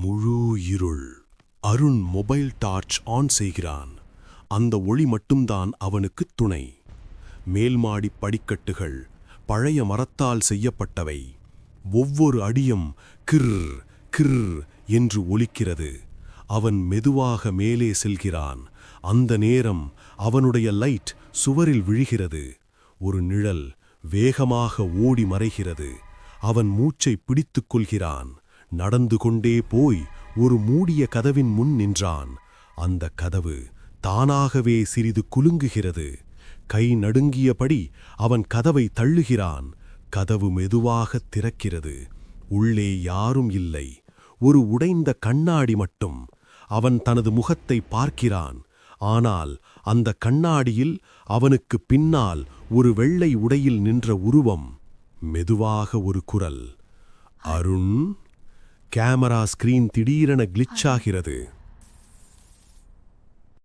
முழு இருள். Arun mobile torch on செய்கிறான். அந்த ஒளி மட்டும்தான் அவனுக்கு துணை. மேல்மாடி படிக்கட்டுகள் பழைய மரத்தால் செய்யப்பட்டவை. ஒவ்வொரு அடியும் கிர் கிர் என்று ஒலிக்கிறது. அவன் மெதுவாக மேலே செல்கிறான். அந்த நேரம் அவனுடைய லைட் சுவரில் விழுகிறது. ஒரு நிழல் வேகமாக ஓடி மறைகிறது. அவன் மூச்சை பிடித்துக் கொள்கிறான். நடந்து கொண்டே போய் ஒரு மூடிய கதவின் முன் நின்றான். அந்த கதவு தானாகவே சிறிது குலுங்குகிறது. கை நடுங்கியபடி அவன் கதவை தள்ளுகிறான். கதவு மெதுவாக திறக்கிறது. உள்ளே யாரும் இல்லை. ஒரு உடைந்த கண்ணாடி மட்டும். அவன் தனது முகத்தை பார்க்கிறான். ஆனால் அந்த கண்ணாடியில் அவனுக்கு பின்னால் ஒரு வெள்ளை உடையில் நின்ற உருவம். மெதுவாக ஒரு குரல், அருண். கேமரா ஸ்கிரீன் திடீரென கிளிச் ஆகிறது.